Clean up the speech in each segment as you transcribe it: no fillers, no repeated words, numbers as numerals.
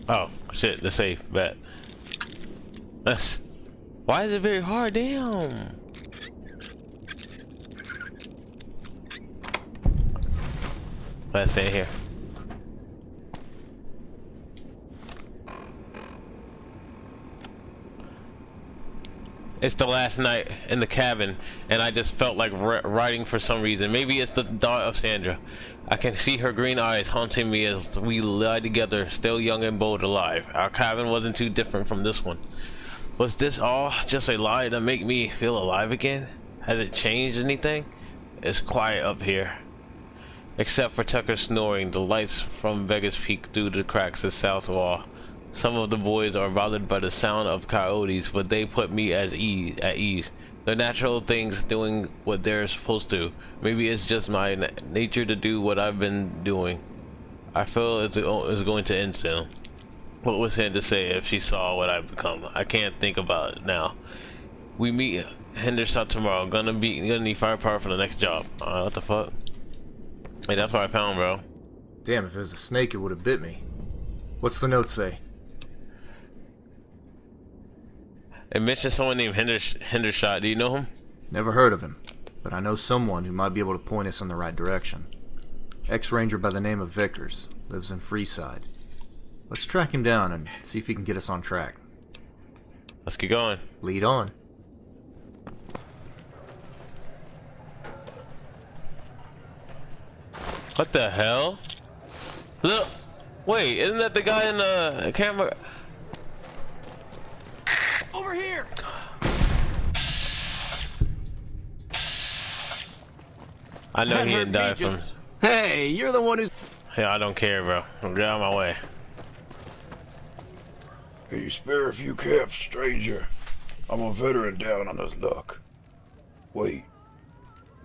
Oh shit, the safe, bet. That's why is it very hard? Damn. Let's stay here. It's the last night in the cabin, and I just felt like writing for some reason. Maybe it's the thought of Sandra. I can see her green eyes haunting me as we lie together, still young and bold, alive. Our cabin wasn't too different from this one. Was this all just a lie to make me feel alive again? Has it changed anything? It's quiet up here. Except for Tucker snoring, the lights from Vegas peek through the cracks of the south wall. Some of the boys are bothered by the sound of coyotes, but they put me at ease. They're natural things doing what they're supposed to. Maybe it's just my nature to do what I've been doing. I feel it's going to end soon. What was Sam to say if she saw what I've become? I can't think about it now. We meet Hendershot tomorrow. Gonna need firepower for the next job. What the fuck? Hey, that's what I found, bro. Damn, if it was a snake, it would have bit me. What's the note say? It mentioned someone named Hendershot. Do you know him? Never heard of him, but I know someone who might be able to point us in the right direction. Ex-ranger by the name of Vickers, lives in Freeside. Let's track him down and see if he can get us on track. Let's get going. Lead on. What the hell? Look! Wait, isn't that the guy in the camera? Over here! I know he didn't die from... Hey, you're the one who's... Yeah, I don't care, bro. Get out of my way. Can you spare a few caps, stranger? I'm a veteran down on his luck. Wait,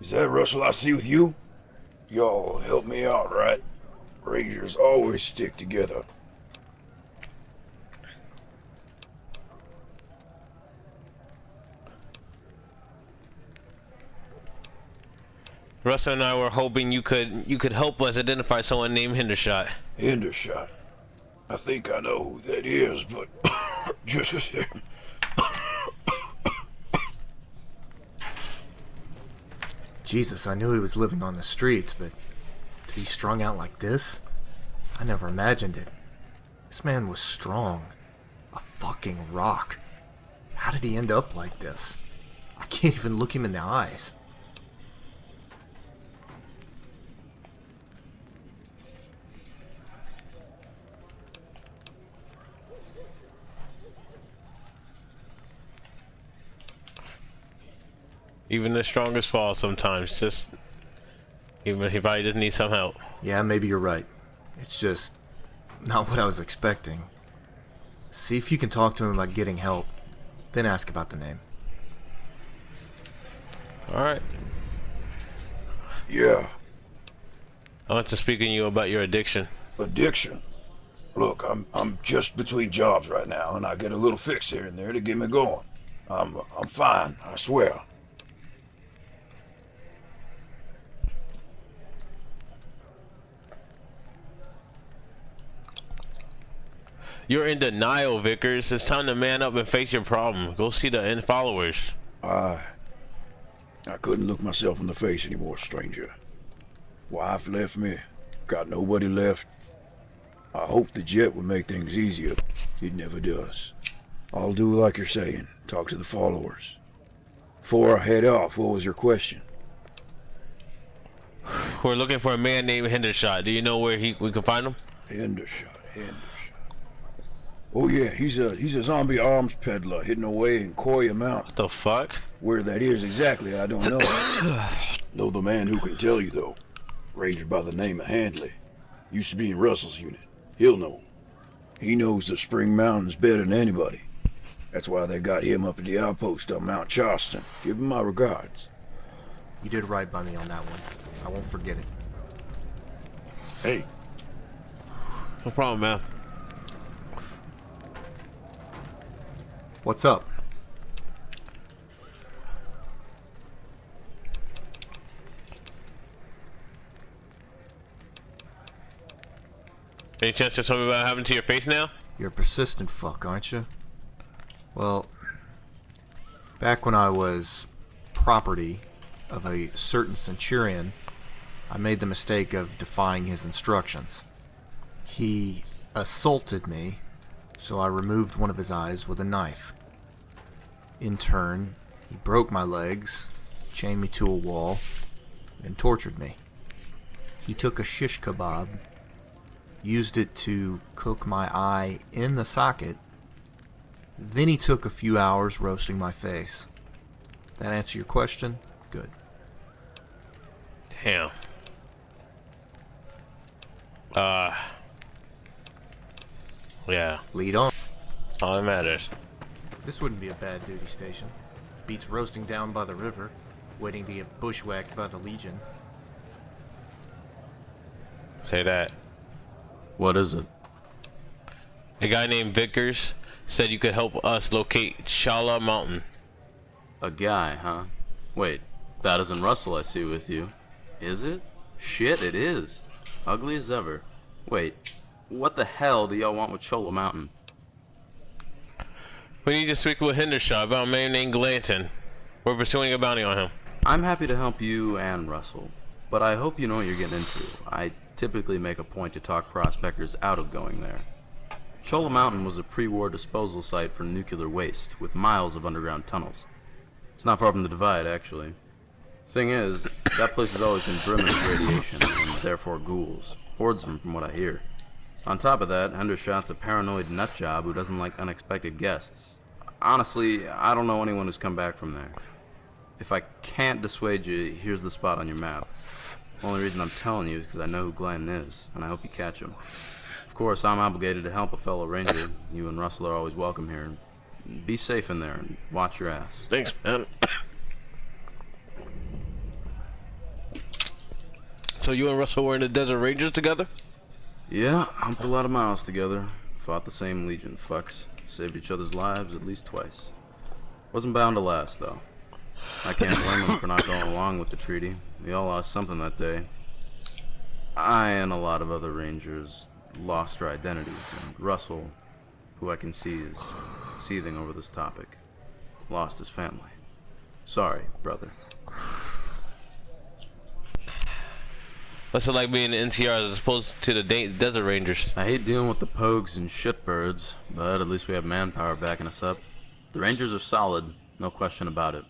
is that Russell I see with you? Y'all help me out, right? Rangers always stick together. Russell and I were hoping you could help us identify someone named Hendershot. Hendershot. I think I know who that is, but just a second. Jesus, I knew he was living on the streets, but to be strung out like this? I never imagined it. This man was strong. A fucking rock. How did he end up like this? I can't even look him in the eyes. Even the strongest fall sometimes. He probably just needs some help. Yeah, maybe you're right. It's just not what I was expecting. See if you can talk to him about getting help, then ask about the name. Alright. Yeah. I want to speak to you about your addiction. Addiction? Look, I'm just between jobs right now, and I get a little fix here and there to get me going. I'm fine, I swear. You're in denial, Vickers. It's time to man up and face your problem. Go see the end followers. I couldn't look myself in the face anymore, stranger. Wife left me. Got nobody left. I hoped the jet would make things easier. It never does. I'll do like you're saying. Talk to the followers. Before I head off, what was your question? We're looking for a man named Hendershot. Do you know where we can find him? Hendershot. Oh yeah, he's a zombie arms peddler hidden away in Koya Mountain. What the fuck? Where that is exactly, I don't know. Know the man who can tell you though. Ranger by the name of Handley. Used to be in Russell's unit. He'll know. He knows the Spring Mountains better than anybody. That's why they got him up at the outpost on Mount Charleston. Give him my regards. You did right by me on that one. I won't forget it. Hey. No problem, man. What's up? Any chance to tell me what happened to your face now? You're a persistent fuck, aren't you? Well, back when I was property of a certain centurion, I made the mistake of defying his instructions. He assaulted me, so I removed one of his eyes with a knife. In turn, he broke my legs, chained me to a wall, and tortured me. He took a shish kebab, used it to cook my eye in the socket, then he took a few hours roasting my face. That answer your question? Good. Damn. Yeah. Lead on. All that matters. This wouldn't be a bad duty station. Beats roasting down by the river, waiting to get bushwhacked by the Legion. Say that. What is it? A guy named Vickers said you could help us locate Shala Mountain. A guy, huh? Wait, that isn't Russell I see with you. Is it? Shit, it is. Ugly as ever. Wait, what the hell do y'all want with Chola Mountain? We need to speak with Hendershot about a man named Glanton. We're pursuing a bounty on him. I'm happy to help you and Russell, but I hope you know what you're getting into. I typically make a point to talk prospectors out of going there. Chola Mountain was a pre-war disposal site for nuclear waste, with miles of underground tunnels. It's not far from the Divide, actually. Thing is, that place has always been brimming with radiation, and therefore ghouls. Hordes of them, from what I hear. On top of that, Hendershot's a paranoid nutjob who doesn't like unexpected guests. Honestly, I don't know anyone who's come back from there. If I can't dissuade you, here's the spot on your map. The only reason I'm telling you is because I know who Glanton is, and I hope you catch him. Of course, I'm obligated to help a fellow ranger. You and Russell are always welcome here. Be safe in there, and watch your ass. Thanks, man. So you and Russell were in the Desert Rangers together? Yeah, humped a lot of miles together. Fought the same Legion fucks. Saved each other's lives at least twice. Wasn't bound to last, though. I can't blame them for not going along with the treaty. We all lost something that day. I and a lot of other rangers lost our identities, and Russell, who I can see is seething over this topic, lost his family. Sorry, brother. What's it like being in NCR as opposed to the Desert Rangers? I hate dealing with the pogues and shitbirds, but at least we have manpower backing us up. The Rangers are solid, no question about it.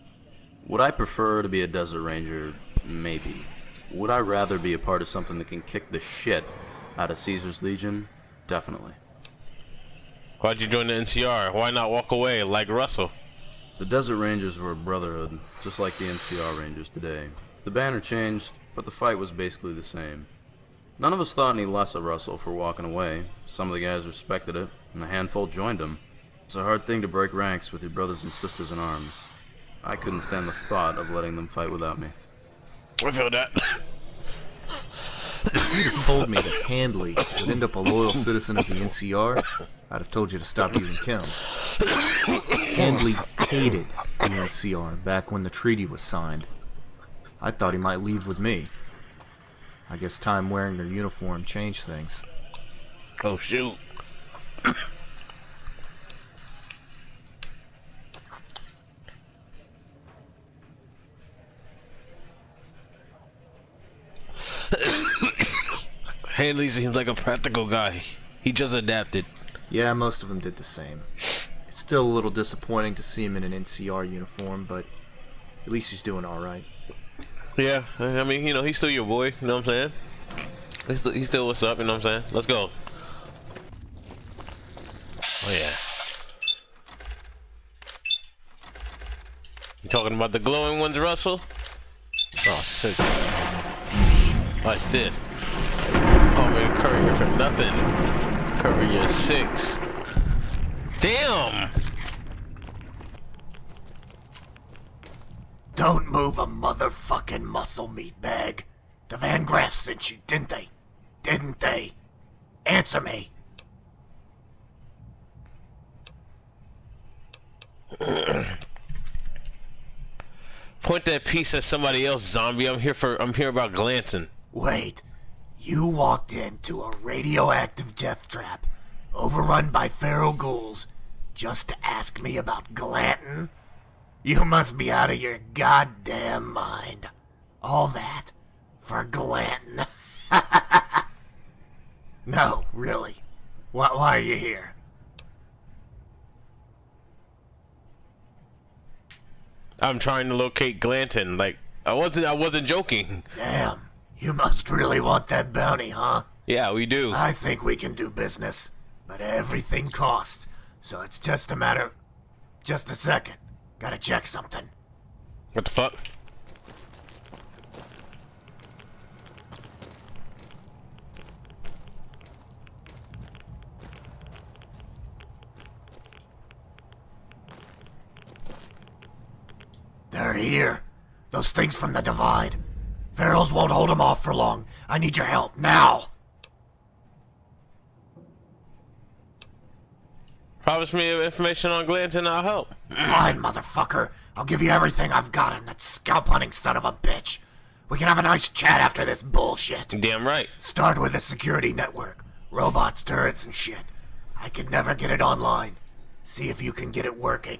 Would I prefer to be a Desert Ranger? Maybe. Would I rather be a part of something that can kick the shit out of Caesar's Legion? Definitely. Why'd you join the NCR? Why not walk away like Russell? The Desert Rangers were a brotherhood, just like the NCR Rangers today. The banner changed, but the fight was basically the same. None of us thought any less of Russell for walking away. Some of the guys respected it, and a handful joined him. It's a hard thing to break ranks with your brothers and sisters in arms. I couldn't stand the thought of letting them fight without me. I feel that. If you'd have told me that Handley would end up a loyal citizen of the NCR, I'd have told you to stop using chems. Handley hated the NCR back when the treaty was signed. I thought he might leave with me. I guess time wearing their uniform changed things. Oh, shoot. Handley seems like a practical guy. He just adapted. Yeah, most of them did the same. It's still a little disappointing to see him in an NCR uniform, but at least he's doing alright. Yeah, I mean, you know, he's still your boy, you know what I'm saying? He's still what's up, you know what I'm saying? Let's go. Oh, yeah. You talking about the glowing ones, Russell? Oh, shit. Watch this. Call me a courier for nothing. Courier 6. Damn! Don't move a motherfucking muscle, meatbag. The Van Graff sent you, didn't they? Didn't they? Answer me. Point that piece at somebody else, zombie. I'm here about Glanton. Wait. You walked into a radioactive death trap overrun by feral ghouls, just to ask me about Glanton? You must be out of your goddamn mind. All that for Glanton. No, really. Why are you here? I'm trying to locate Glanton. Like, I wasn't joking. Damn, you must really want that bounty, huh? Yeah, we do. I think we can do business, but everything costs, so it's just a matter... Just a second. Gotta check something. What the fuck? They're here. Those things from the Divide. Ferals won't hold them off for long. I need your help, now! Promise me information on Glanton, I'll help. Fine, motherfucker. I'll give you everything I've got on that scalp-hunting son of a bitch. We can have a nice chat after this bullshit. Damn right. Start with a security network. Robots, turrets, and shit. I could never get it online. See if you can get it working.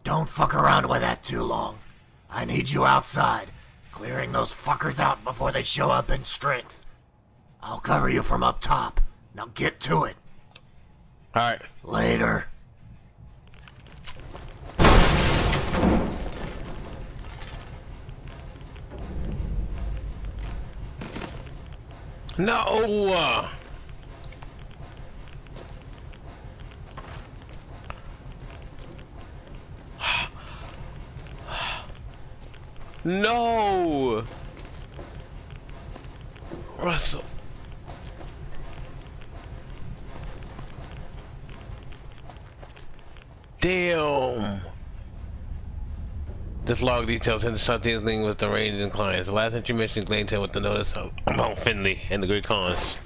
Don't fuck around with that too long. I need you outside, clearing those fuckers out before they show up in strength. I'll cover you from up top. Now get to it. Alright. Later. No! No! Russell. Damn. This log details intercepting thing with the range and clients. The last entry mentioned Glanton with the notice about Finley and the Great Cons.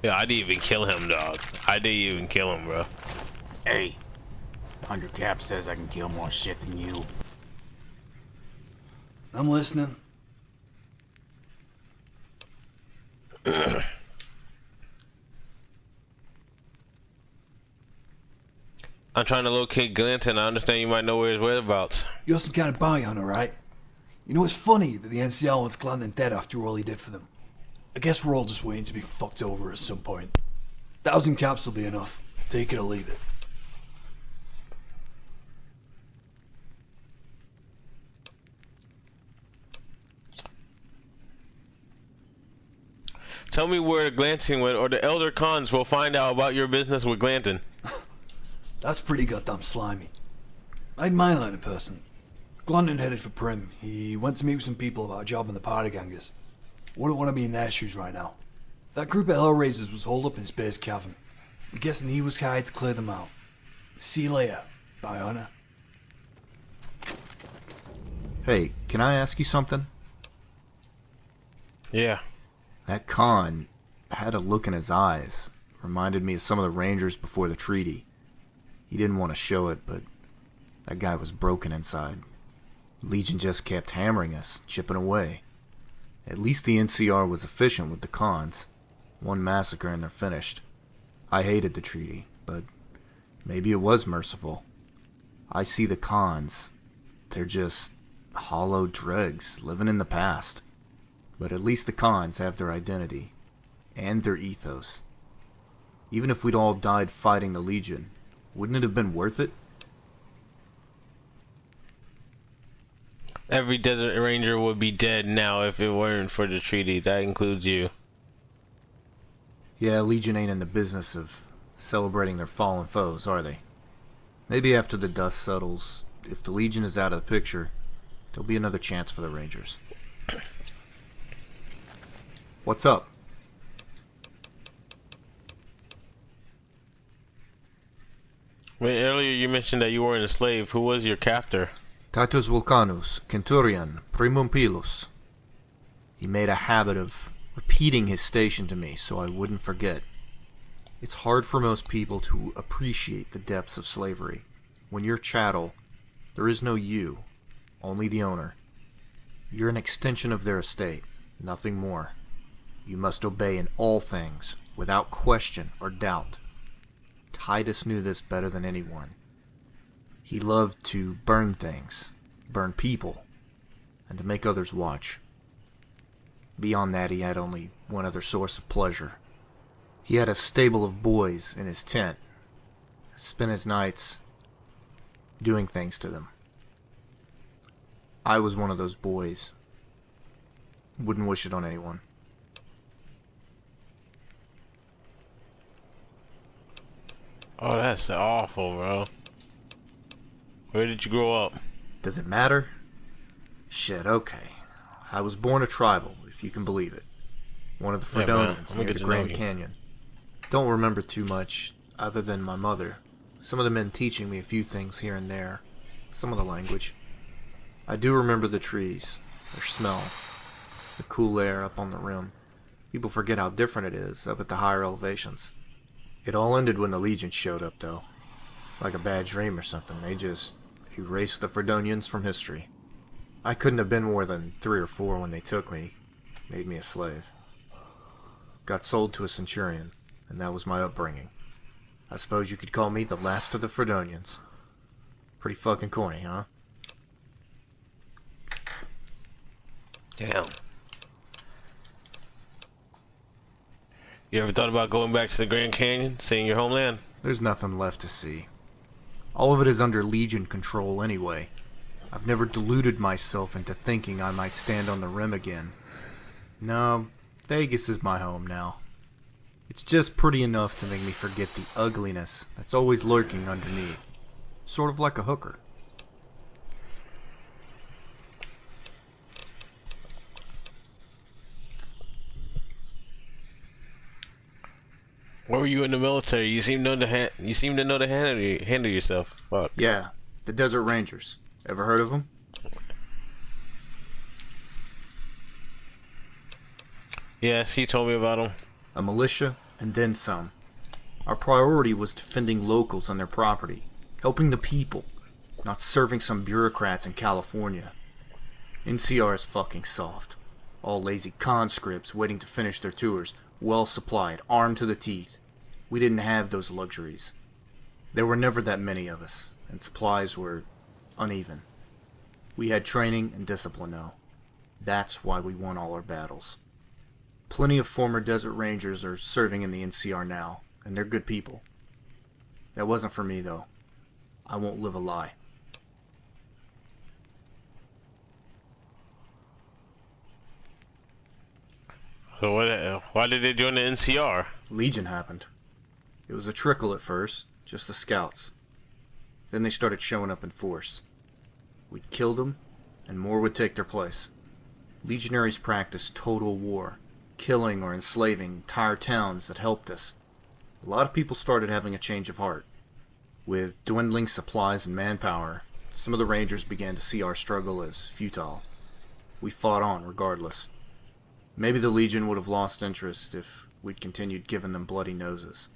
Yeah, I didn't even kill him, dog. I didn't even kill him, bro. Hey, Undercap says I can kill more shit than you. I'm listening. I'm trying to locate Glanton. I understand you might know where his whereabouts. You're some kind of bounty hunter, right? You know, it's funny that the NCR wants Glanton dead after all he did for them. I guess we're all just waiting to be fucked over at some point. 1,000 caps will be enough. Take it or leave it. Tell me where Glanton went, or the Elder Cons will find out about your business with Glanton. That's pretty goddamn slimy. I ain't my line of person. Glanton headed for Prim. He went to meet with some people about a job in the party gangers. Wouldn't want to be in their shoes right now. That group of Hellraisers was holed up in Space Cavern. I'm guessing he was hired to clear them out. See you later, Biona. Hey, can I ask you something? Yeah. That Khan had a look in his eyes. Reminded me of some of the Rangers before the treaty. He didn't want to show it, but that guy was broken inside. Legion just kept hammering us, chipping away. At least the NCR was efficient with the Khans. One massacre and they're finished. I hated the treaty, but maybe it was merciful. I see the Khans. They're just hollow dregs living in the past. But at least the Khans have their identity and their ethos. Even if we'd all died fighting the Legion, wouldn't it have been worth it? Every Desert Ranger would be dead now if it weren't for the treaty. That includes you. Yeah, Legion ain't in the business of celebrating their fallen foes, are they? Maybe after the dust settles, if the Legion is out of the picture, there'll be another chance for the Rangers. What's up? Wait, earlier you mentioned that you weren't a slave. Who was your captor? Titus Vulcanus, Centurion, Primum Pilus. He made a habit of repeating his station to me so I wouldn't forget. It's hard for most people to appreciate the depths of slavery. When you're chattel, there is no you, only the owner. You're an extension of their estate, nothing more. You must obey in all things, without question or doubt. Titus knew this better than anyone. He loved to burn things, burn people, and to make others watch. Beyond that, he had only one other source of pleasure. He had a stable of boys in his tent. Spent his nights doing things to them. I was one of those boys. Wouldn't wish it on anyone. Oh, that's awful, bro. Where did you grow up? Does it matter? Shit, okay. I was born a tribal, if you can believe it. One of the Yeah, man. Fredonians Let me near get the to know Grand you. Canyon. Don't remember too much, other than my mother. Some of the men teaching me a few things here and there. Some of the language. I do remember the trees, their smell, the cool air up on the rim. People forget how different it is up at the higher elevations. It all ended when the Legion showed up, though. Like a bad dream or something. They just erased the Fredonians from history. I couldn't have been more than 3 or 4 when they took me. Made me a slave. Got sold to a centurion, and that was my upbringing. I suppose you could call me the last of the Fredonians. Pretty fucking corny, huh? Damn. You ever thought about going back to the Grand Canyon, seeing your homeland? There's nothing left to see. All of it is under Legion control anyway. I've never deluded myself into thinking I might stand on the rim again. No, Vegas is my home now. It's just pretty enough to make me forget the ugliness that's always lurking underneath. Sort of like a hooker. Where were you in the military? You seem to know to handle yourself. Fuck. Yeah, the Desert Rangers. Ever heard of them? Yes, you told me about them. A militia, and then some. Our priority was defending locals and their property, helping the people, not serving some bureaucrats in California. NCR is fucking soft. All lazy conscripts waiting to finish their tours, well supplied, armed to the teeth. We didn't have those luxuries. There were never that many of us, and supplies were uneven. We had training and discipline though. That's why we won all our battles. Plenty of former Desert Rangers are serving in the NCR now, and they're good people. That wasn't for me though. I won't live a lie. So why did they join the NCR? Legion happened. It was a trickle at first, just the scouts. Then they started showing up in force. We'd killed them, and more would take their place. Legionaries practiced total war, killing or enslaving entire towns that helped us. A lot of people started having a change of heart. With dwindling supplies and manpower, some of the Rangers began to see our struggle as futile. We fought on regardless. Maybe the Legion would have lost interest if we'd continued giving them bloody noses.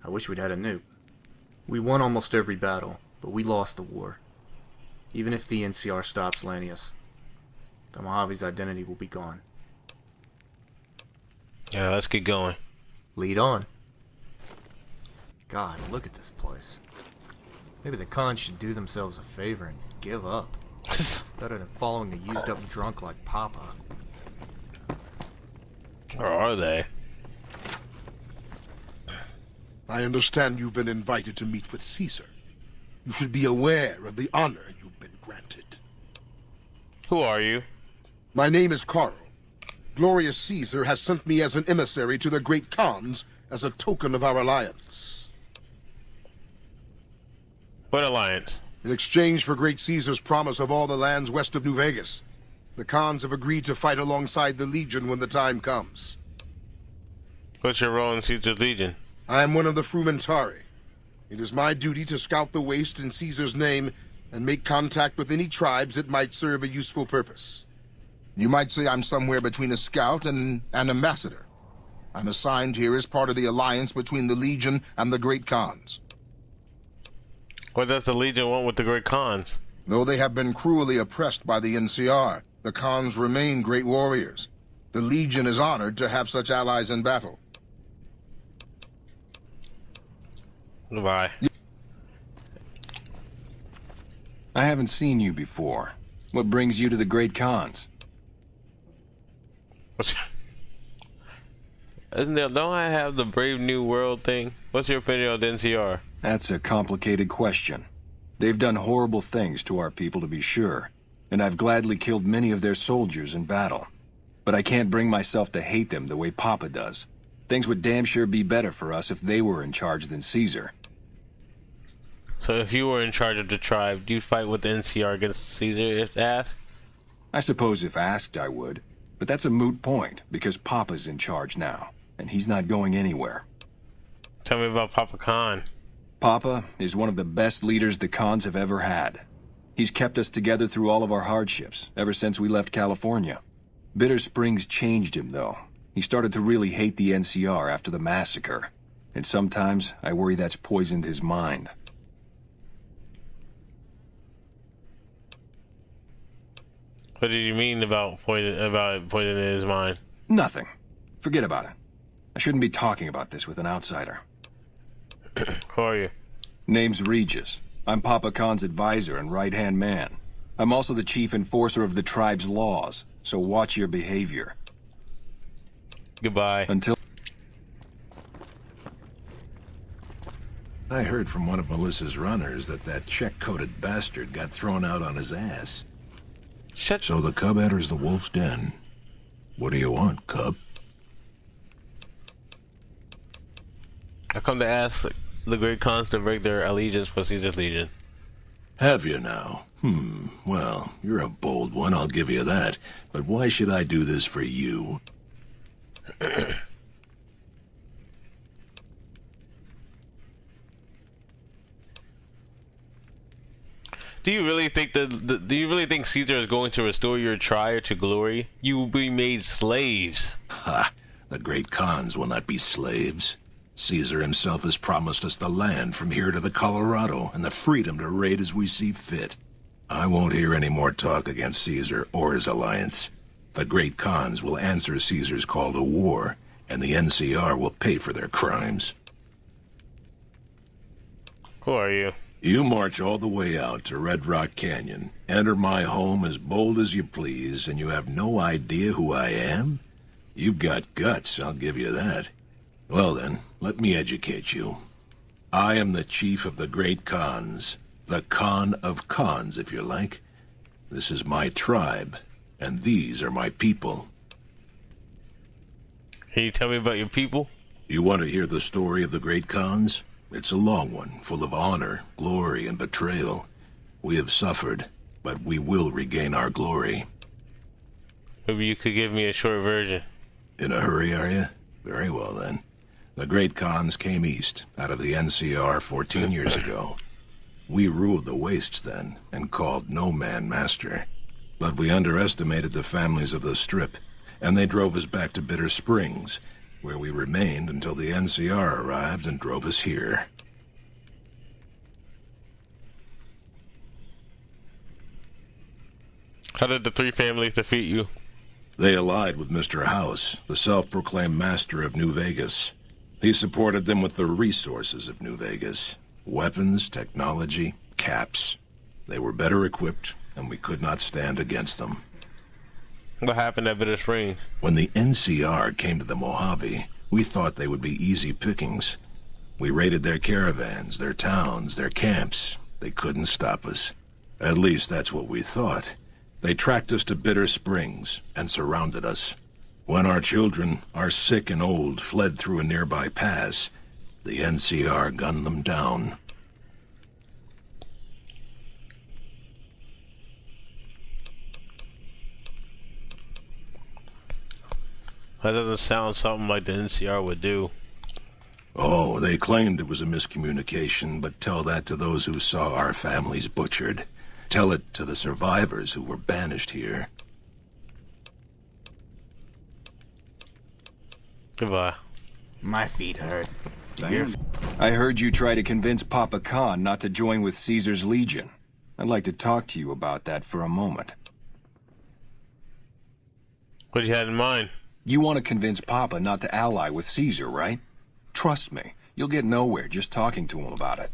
I wish we'd had a nuke. We won almost every battle, but we lost the war. Even if the NCR stops landing us, the Mojave's identity will be gone. Yeah, let's get going. Lead on. God, look at this place. Maybe the cons should do themselves a favor and give up. Better than following a used up drunk like Papa. Or are they? I understand you've been invited to meet with Caesar. You should be aware of the honor you've been granted. Who are you? My name is Carl. Glorious Caesar has sent me as an emissary to the great Khans as a token of our alliance. What alliance? In exchange for great Caesar's promise of all the lands west of New Vegas, the Khans have agreed to fight alongside the Legion when the time comes. What's your role in Caesar's Legion? I am one of the Frumentari. It is my duty to scout the waste in Caesar's name and make contact with any tribes that might serve a useful purpose. You might say I'm somewhere between a scout and an ambassador. I'm assigned here as part of the alliance between the Legion and the Great Khans. What does the Legion want with the Great Khans? Though they have been cruelly oppressed by the NCR, the Khans remain great warriors. The Legion is honored to have such allies in battle. Goodbye. I haven't seen you before. What brings you to the Great Khans? Don't I have the Brave New World thing? What's your opinion on the NCR? That's a complicated question. They've done horrible things to our people, to be sure, and I've gladly killed many of their soldiers in battle. But I can't bring myself to hate them the way Papa does. Things would damn sure be better for us if they were in charge than Caesar. So if you were in charge of the tribe, do you fight with the NCR against Caesar if asked? I suppose if asked, I would. But that's a moot point, because Papa's in charge now, and he's not going anywhere. Tell me about Papa Khan. Papa is one of the best leaders the Khans have ever had. He's kept us together through all of our hardships, ever since we left California. Bitter Springs changed him, though. He started to really hate the NCR after the massacre. And sometimes, I worry that's poisoned his mind. What did you mean about poisoning his mind? Nothing. Forget about it. I shouldn't be talking about this with an outsider. Who are you? Name's Regis. I'm Papa Khan's advisor and right-hand man. I'm also the chief enforcer of the tribe's laws, so watch your behavior. Goodbye. Until... I heard from one of Melissa's runners that check-coated bastard got thrown out on his ass. So the cub enters the wolf's den. What do you want, cub? I come to ask the Great Khans to break their allegiance for Caesar's Legion. Have you now? Well, you're a bold one, I'll give you that. But why should I do this for you? Do you really think Caesar is going to restore your tribe to glory? You will be made slaves. Ha! The great Khans will not be slaves. Caesar himself has promised us the land from here to the Colorado and the freedom to raid as we see fit. I won't hear any more talk against Caesar or his alliance. The great Khans will answer Caesar's call to war, and the NCR will pay for their crimes. Who are you? You march all the way out to Red Rock Canyon, enter my home as bold as you please, and you have no idea who I am? You've got guts, I'll give you that. Well then, let me educate you. I am the chief of the Great Khans. The Khan of Khans, if you like. This is my tribe, and these are my people. Can you tell me about your people? You want to hear the story of the Great Khans? It's a long one, full of honor, glory, and betrayal. We have suffered, but we will regain our glory. Maybe you could give me a short version. In a hurry, are you? Very well, then. The Great Khans came east, out of the NCR 14 years ago. We ruled the wastes then, and called no man master. But we underestimated the families of the Strip, and they drove us back to Bitter Springs, where we remained until the NCR arrived and drove us here. How did the three families defeat you? They allied with Mr. House, the self-proclaimed master of New Vegas. He supported them with the resources of New Vegas. Weapons, technology, caps. They were better equipped, and we could not stand against them. What happened at Bitter Springs? When the NCR came to the Mojave, we thought they would be easy pickings. We raided their caravans, their towns, their camps. They couldn't stop us. At least that's what we thought. They tracked us to Bitter Springs and surrounded us. When our children, our sick and old, fled through a nearby pass, the NCR gunned them down. That doesn't sound something like the NCR would do. Oh, they claimed it was a miscommunication, but tell that to those who saw our families butchered. Tell it to the survivors who were banished here. Goodbye. My feet hurt. I heard you try to convince Papa Khan not to join with Caesar's Legion. I'd like to talk to you about that for a moment. What you had in mind? You want to convince Papa not to ally with Caesar, right? Trust me, you'll get nowhere just talking to him about it.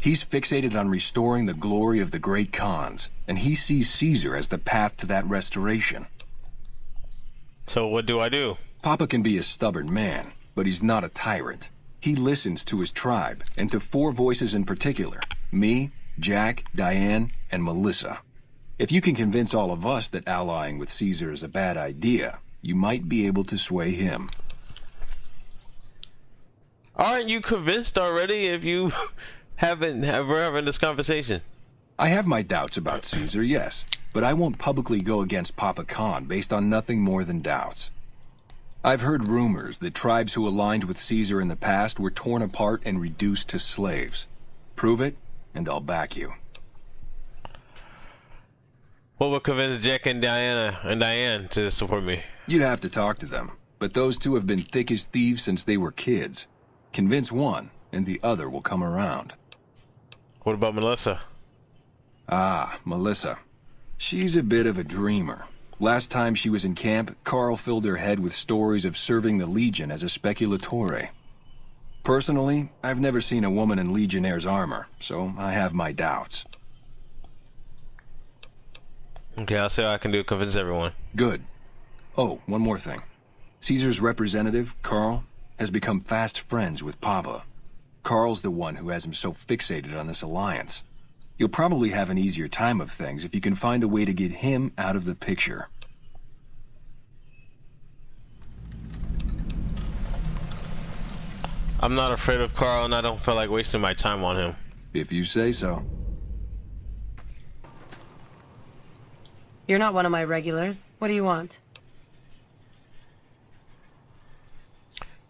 He's fixated on restoring the glory of the great Khans, and he sees Caesar as the path to that restoration. So what do I do? Papa can be a stubborn man, but he's not a tyrant. He listens to his tribe, and to 4 voices in particular. Me, Jack, Diane, and Melissa. If you can convince all of us that allying with Caesar is a bad idea, you might be able to sway him. Aren't you convinced already if you we're having this conversation? I have my doubts about Caesar, yes, but I won't publicly go against Papa Khan based on nothing more than doubts. I've heard rumors that tribes who aligned with Caesar in the past were torn apart and reduced to slaves. Prove it, and I'll back you. What would convince Jack and Diane to support me? You'd have to talk to them, but those 2 have been thick as thieves since they were kids. Convince one, and the other will come around. What about Melissa? Ah, Melissa. She's a bit of a dreamer. Last time she was in camp, Carl filled her head with stories of serving the Legion as a speculatore. Personally, I've never seen a woman in Legionnaire's armor, so I have my doubts. Okay, I'll see what I can do to convince everyone. Good. Oh, one more thing. Caesar's representative, Carl, has become fast friends with Papa. Carl's the one who has him so fixated on this alliance. You'll probably have an easier time of things if you can find a way to get him out of the picture. I'm not afraid of Carl, and I don't feel like wasting my time on him. If you say so. You're not one of my regulars. What do you want?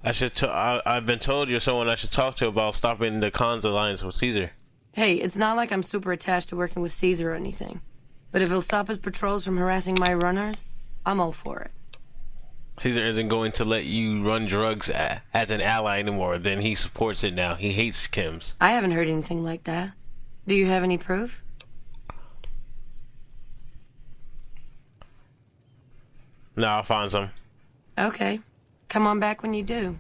I've been told you're someone I should talk to about stopping the Khan's alliance with Caesar. Hey, it's not like I'm super attached to working with Caesar or anything. But if he'll stop his patrols from harassing my runners, I'm all for it. Caesar isn't going to let you run drugs as an ally anymore. Then he supports it now. He hates Kims. I haven't heard anything like that. Do you have any proof? No, I'll find some. Okay. Come on back when you do.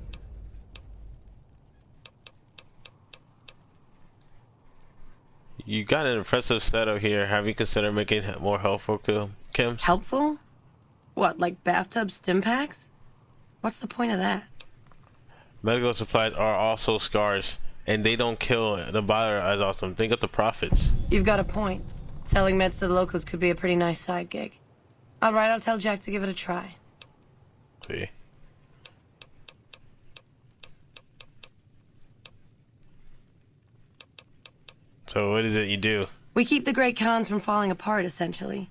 You got an impressive setup here. Have you considered making it more helpful, Kims? Helpful? What, like bathtub stim packs? What's the point of that? Medical supplies are also scarce, and they don't kill the buyer as often. Think of the profits. You've got a point. Selling meds to the locals could be a pretty nice side gig. Alright, I'll tell Jack to give it a try. See. So what is it you do? We keep the Great Khans from falling apart, essentially.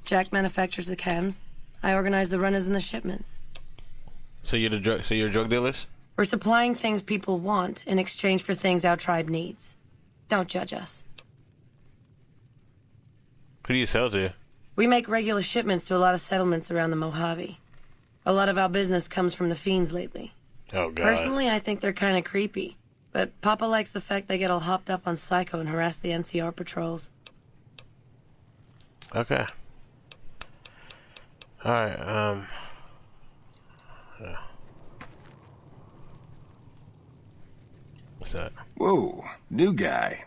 Jack manufactures the chems. I organize the runners and the shipments. So you're drug dealers? We're supplying things people want in exchange for things our tribe needs. Don't judge us. Who do you sell to? We make regular shipments to a lot of settlements around the Mojave. A lot of our business comes from the fiends lately. Oh, God. Personally, I think they're kind of creepy. But Papa likes the fact they get all hopped up on Psycho and harass the NCR patrols. Okay. Alright, yeah. What's that? Whoa, new guy.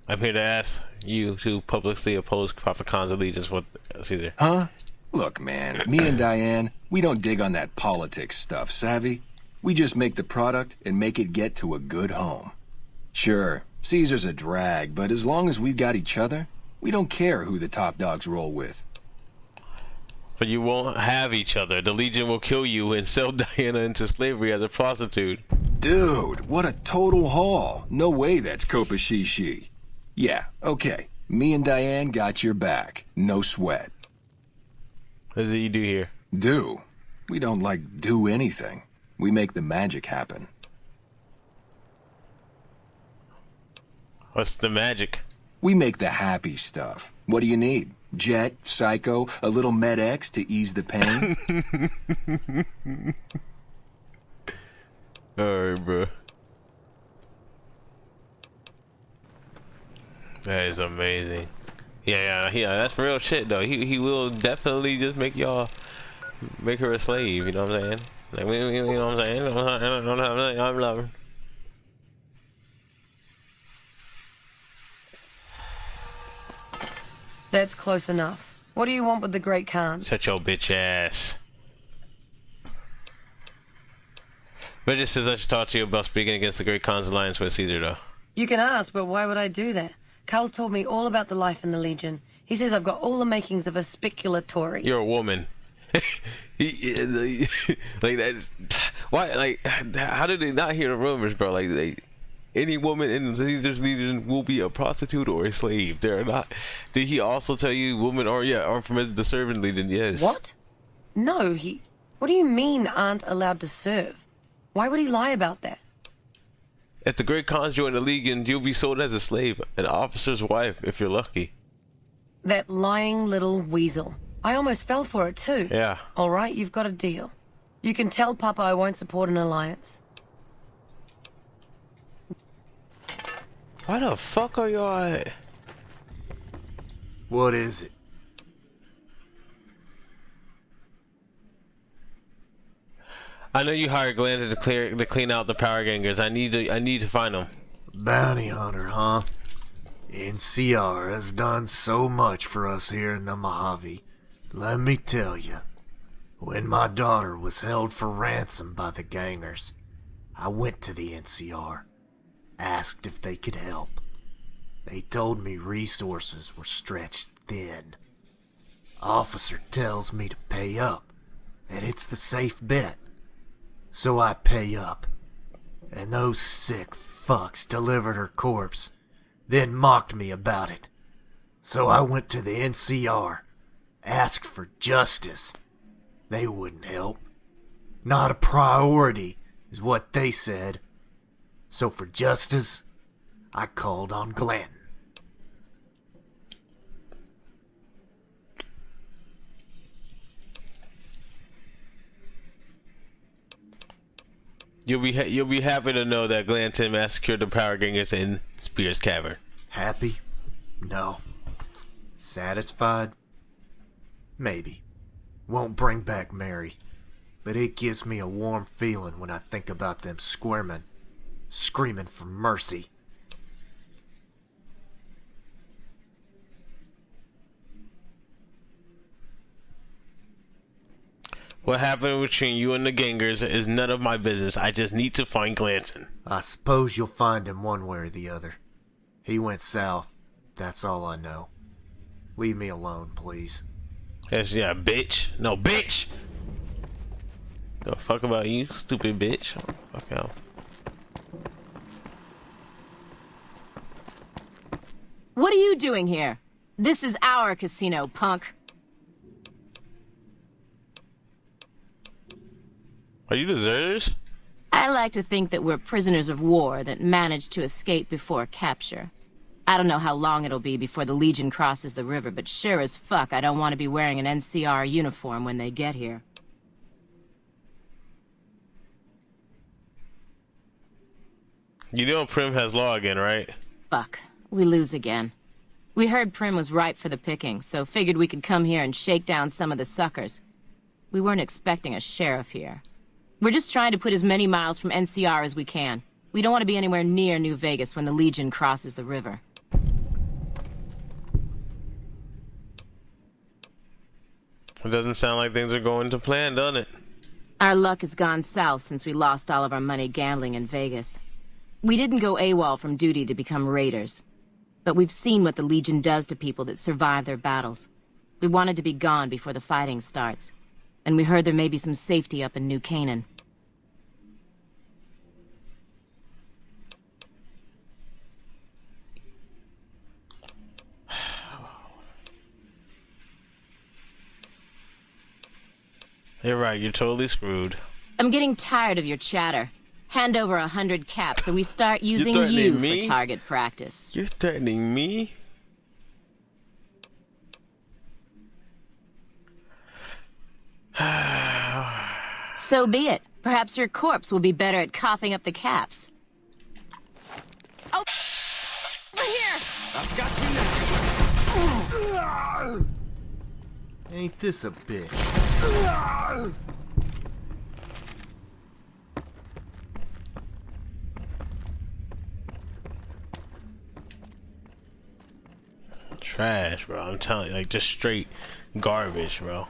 I'm here to ask you to publicly oppose Papa Khan's allegiance with Caesar. Huh? Look, man, me and Diane, we don't dig on that politics stuff, savvy? We just make the product and make it get to a good home. Sure, Caesar's a drag, but as long as we've got each other, we don't care who the top dogs roll with. But you won't have each other. The Legion will kill you and sell Diana into slavery as a prostitute. Dude, what a total haul. No way that's Kopashishi. Yeah, okay. Me and Diane got your back. No sweat. What is it you do here? Do? We don't, do anything. We make the magic happen. What's the magic? We make the happy stuff. What do you need? Jet, Psycho, a little Med-X to ease the pain? Alright, bro. That is amazing. Yeah, that's real shit, though. He will definitely just make y'all make her a slave. You know what I'm saying? Like, you know what I'm saying? I'm loving. That's close enough. What do you want with the Great Khan? Shut your bitch ass. Bridget says I should talk to you about speaking against the Great Khan's alliance with Caesar, though. You can ask, but why would I do that? Carl's told me all about the life in the Legion. He says I've got all the makings of a spicular Tory. You're a woman. Like that. Why? Like, how did they not hear the rumors, bro? Like, any woman in Caesar's Legion will be a prostitute or a slave. They're not. Did he also tell you women aren't permitted to serve in Legion? Yes. What? No, What do you mean aren't allowed to serve? Why would he lie about that? If the Great Khans join the Legion, you'll be sold as a slave, an officer's wife, if you're lucky. That lying little weasel. I almost fell for it too. Yeah. All right, you've got a deal. You can tell Papa I won't support an alliance. Why the fuck are y'all at? What is it? I know you hired Glanton to clean out the power gangers. I need to find them. Bounty hunter, huh? NCR has done so much for us here in the Mojave. Let me tell you, when my daughter was held for ransom by the gangers, I went to the NCR, asked if they could help. They told me resources were stretched thin. Officer tells me to pay up, that it's the safe bet. So I pay up, and those sick fucks delivered her corpse, then mocked me about it. So I went to the NCR, asked for justice. They wouldn't help. Not a priority, is what they said. So for justice, I called on Glanton. You'll be happy to know that Glanton massacred the power gangers in Spear's Cavern. Happy? No. Satisfied? Maybe. Won't bring back Mary, but it gives me a warm feeling when I think about them squirming, screaming for mercy. What happened between you and the gangers is none of my business. I just need to find Glanton. I suppose you'll find him one way or the other. He went south, that's all I know. Leave me alone, please. Yes, yeah, bitch. No, bitch! The fuck about you, stupid bitch. Fuck out. What are you doing here? This is our casino, punk. Are you deserters? I like to think that we're prisoners of war that managed to escape before capture. I don't know how long it'll be before the Legion crosses the river, but sure as fuck I don't want to be wearing an NCR uniform when they get here. You know Prim has law again, right? Fuck. We lose again. We heard Prim was ripe for the picking, so figured we could come here and shake down some of the suckers. We weren't expecting a sheriff here. We're just trying to put as many miles from NCR as we can. We don't want to be anywhere near New Vegas when the Legion crosses the river. It doesn't sound like things are going to plan, doesn't it? Our luck has gone south since we lost all of our money gambling in Vegas. We didn't go AWOL from duty to become raiders. But we've seen what the Legion does to people that survive their battles. We wanted to be gone before the fighting starts. And we heard there may be some safety up in New Canaan. You're right, you're totally screwed. I'm getting tired of your chatter. Hand over 100 caps so we start using threatening you me? for target practice. You're threatening me? So be it. Perhaps your corpse will be better at coughing up the caps. Oh, over here! I've got you now. Ain't this a bitch? Trash, bro. I'm telling you, like, just straight garbage, bro.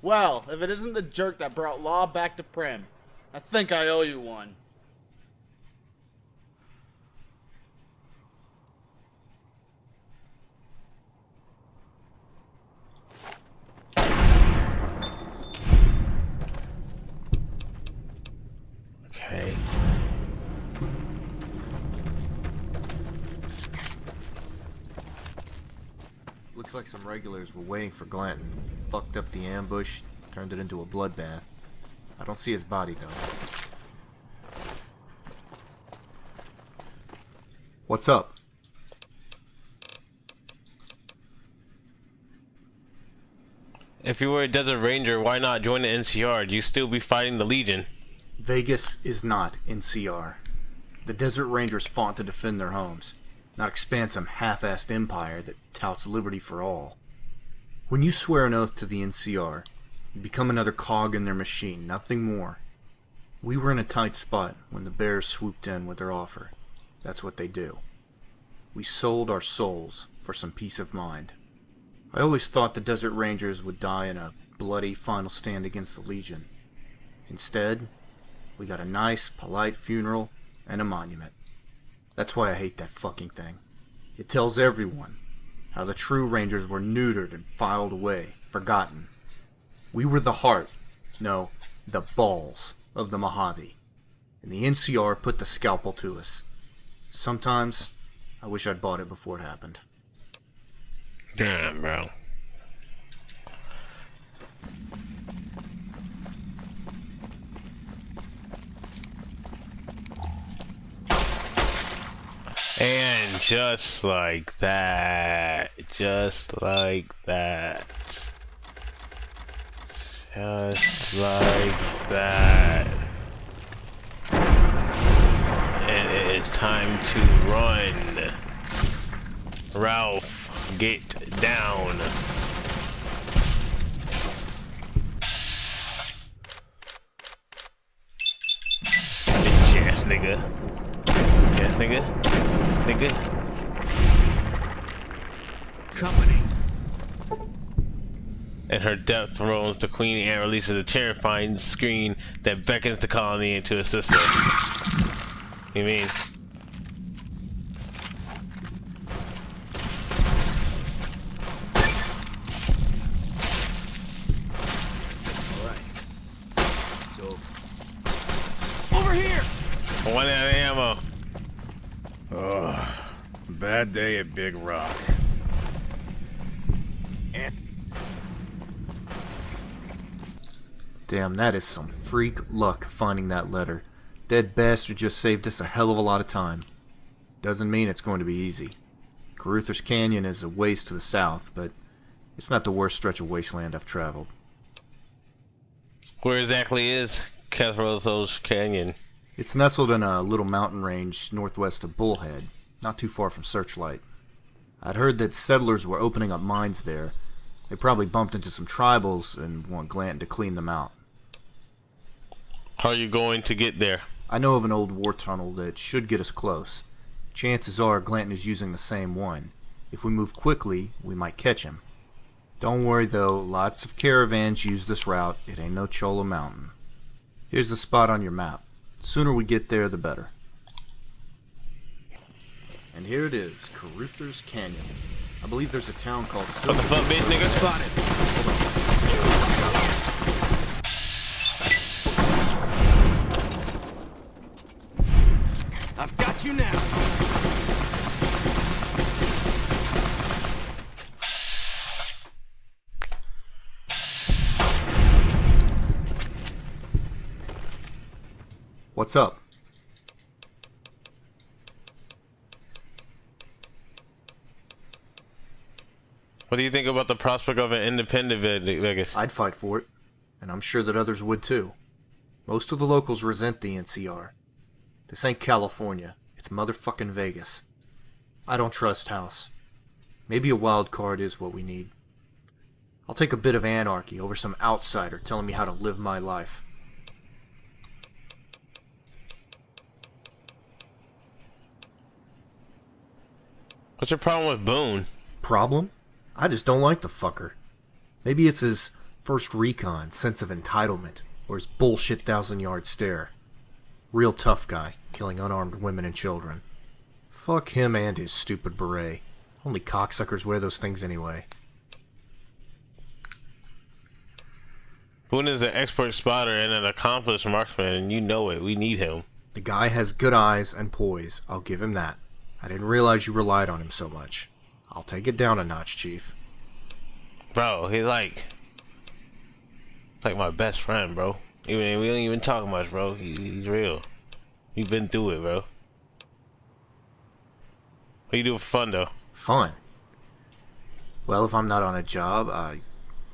Well, if it isn't the jerk that brought Law back to Prim, I think I owe you one. Okay. Looks like some regulars were waiting for Glanton. Fucked up the ambush, turned it into a bloodbath. I don't see his body, though. What's up? If you were a Desert Ranger, why not join the NCR? Do you still be fighting the Legion? Vegas is not NCR. The Desert Rangers fought to defend their homes, not expand some half-assed empire that touts liberty for all. When you swear an oath to the NCR, you become another cog in their machine, nothing more. We were in a tight spot when the Bears swooped in with their offer. That's what they do. We sold our souls for some peace of mind. I always thought the Desert Rangers would die in a bloody final stand against the Legion. Instead, we got a nice, polite funeral and a monument. That's why I hate that fucking thing. It tells everyone how the true Rangers were neutered and filed away, forgotten. We were the heart, no, the balls of the Mojave. And the NCR put the scalpel to us. Sometimes, I wish I'd bought it before it happened. Damn, bro. And just like that, just like that, just like that, and it is time to run. Ralph, get down. Bitch ass nigga. Yes, nigga. Nigga. Company. And her death throws the Queen Ant releases a terrifying scream that beckons the colony into a sister. You mean? Over here! One out of ammo. Oh, bad day at Big Rock. Damn, that is some freak luck finding that letter. Dead bastard just saved us a hell of a lot of time. Doesn't mean it's going to be easy. Carruthers Canyon is a ways to the south, but it's not the worst stretch of wasteland I've traveled. Where exactly is Carruthers Canyon? It's nestled in a little mountain range northwest of Bullhead, not too far from Searchlight. I'd heard that settlers were opening up mines there. They probably bumped into some tribals and want Glanton to clean them out. How are you going to get there? I know of an old war tunnel that should get us close. Chances are Glanton is using the same one. If we move quickly, we might catch him. Don't worry though, lots of caravans use this route. It ain't no Chola Mountain. Here's the spot on your map. The sooner we get there, the better. And here it is, Carruthers Canyon. I believe there's a town called... What the fuck, bitch, nigga? Spotted. I've got you now. What's up? What do you think about the prospect of an independent Vegas? I'd fight for it, and I'm sure that others would too. Most of the locals resent the NCR. This ain't California, it's motherfucking Vegas. I don't trust House. Maybe a wild card is what we need. I'll take a bit of anarchy over some outsider telling me how to live my life. What's your problem with Boone? Problem? I just don't like the fucker. Maybe it's his first recon sense of entitlement, or his bullshit 1,000-yard stare. Real tough guy, killing unarmed women and children. Fuck him and his stupid beret. Only cocksuckers wear those things anyway. Boone is an expert spotter and an accomplished marksman, and you know it. We need him. The guy has good eyes and poise, I'll give him that. I didn't realize you relied on him so much. I'll take it down a notch, Chief. Bro, he's like my best friend, bro. We don't even talk much, bro. He's real. We've been through it, bro. What you do for fun, though? Fun? Well, if I'm not on a job, I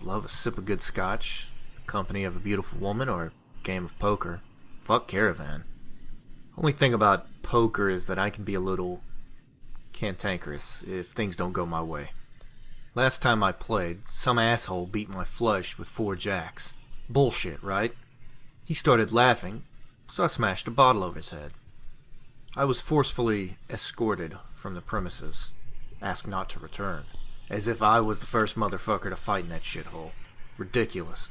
love a sip of good scotch, the company of a beautiful woman, or a game of poker. Fuck Caravan. Only thing about poker is that I can be a little cantankerous if things don't go my way. Last time I played, some asshole beat my flush with 4 jacks. Bullshit, right? He started laughing, so I smashed a bottle over his head. I was forcefully escorted from the premises, asked not to return, as if I was the first motherfucker to fight in that shithole. Ridiculous.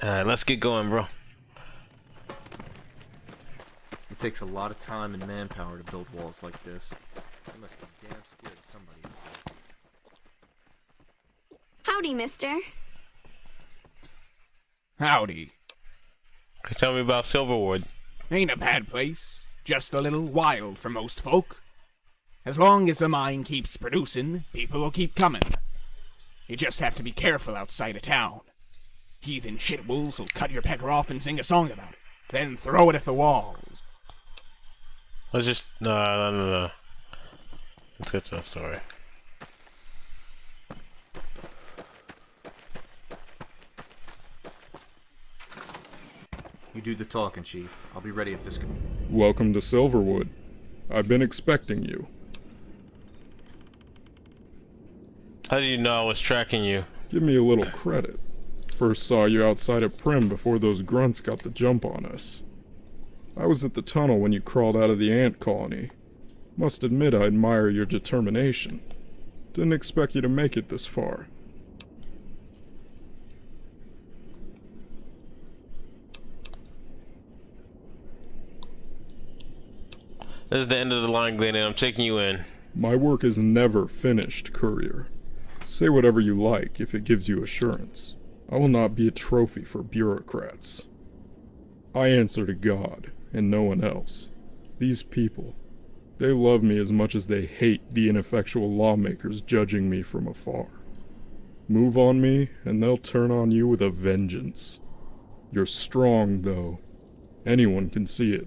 Alright, let's get going, bro. It takes a lot of time and manpower to build walls like this. I must be damn scared of somebody. Howdy, mister. Howdy. Tell me about Silverwood. Ain't a bad place. Just a little wild for most folk. As long as the mine keeps producing, people will keep coming. You just have to be careful outside of town. Heathen shitwolves will cut your pecker off and sing a song about it, then throw it at the walls. Let's just... No. Let's get to the story. You do the talking, Chief. I'll be ready if this can... Welcome to Silverwood. I've been expecting you. How did you know I was tracking you? Give me a little credit. First saw you outside of Prim before those grunts got the jump on us. I was at the tunnel when you crawled out of the ant colony. Must admit I admire your determination. Didn't expect you to make it this far. This is the end of the line, Glanton. I'm taking you in. My work is never finished, courier. Say whatever you like if it gives you assurance. I will not be a trophy for bureaucrats. I answer to God, and no one else. These people, they love me as much as they hate the ineffectual lawmakers judging me from afar. Move on me, and they'll turn on you with a vengeance. You're strong, though. Anyone can see it.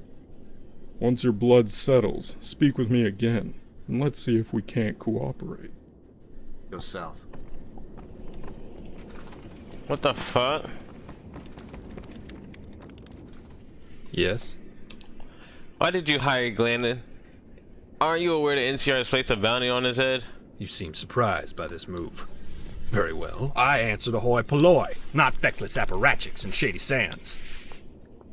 Once your blood settles, speak with me again, and let's see if we can't cooperate. Go south. What the fuck? Yes? Why did you hire Glanton? Aren't you aware the NCR has placed a bounty on his head? You seem surprised by this move. Very well. I answer to hoi polloi, not feckless apparatchiks and shady sands.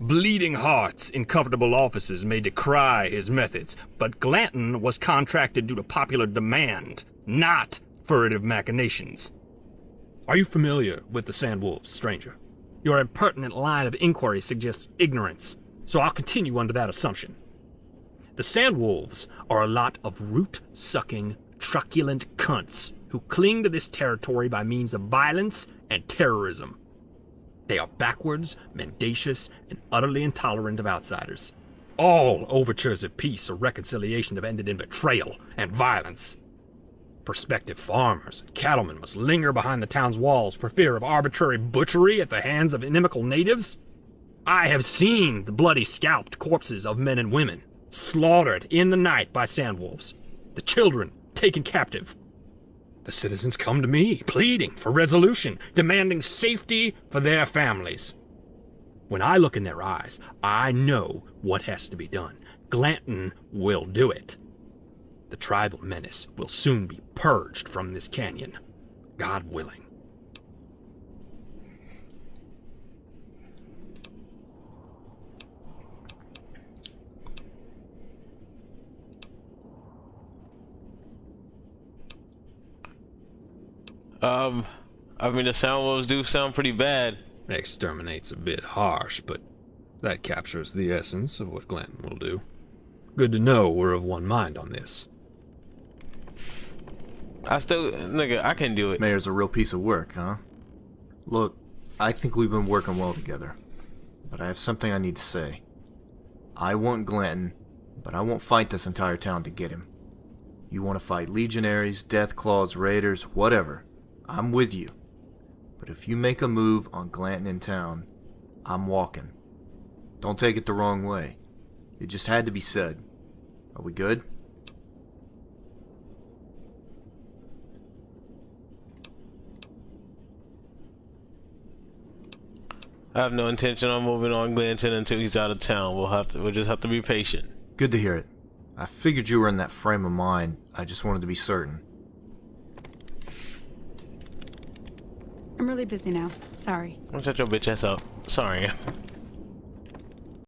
Bleeding hearts in comfortable offices may decry his methods, but Glanton was contracted due to popular demand, not furtive machinations. Are you familiar with the Sandwolves, stranger? Your impertinent line of inquiry suggests ignorance, so I'll continue under that assumption. The Sandwolves are a lot of root-sucking, truculent cunts who cling to this territory by means of violence and terrorism. They are backwards, mendacious, and utterly intolerant of outsiders. All overtures of peace or reconciliation have ended in betrayal and violence. Prospective farmers and cattlemen must linger behind the town's walls for fear of arbitrary butchery at the hands of inimical natives. I have seen the bloody scalped corpses of men and women, slaughtered in the night by sandwolves, the children taken captive. The citizens come to me, pleading for resolution, demanding safety for their families. When I look in their eyes, I know what has to be done. Glanton will do it. The tribal menace will soon be purged from this canyon. God willing. I mean, the sound waves do sound pretty bad. Exterminate's a bit harsh, but that captures the essence of what Glanton will do. Good to know we're of one mind on this. Nigga, I can do it. Mayor's a real piece of work, huh? Look, I think we've been working well together, but I have something I need to say. I want Glanton, but I won't fight this entire town to get him. You want to fight legionaries, death claws, raiders, whatever. I'm with you. But if you make a move on Glanton in town, I'm walking. Don't take it the wrong way. It just had to be said. Are we good? I have no intention on moving on Glanton until he's out of town. We'll just have to be patient. Good to hear it. I figured you were in that frame of mind. I just wanted to be certain. I'm really busy now. Sorry. Don't shut your bitch ass up. Sorry.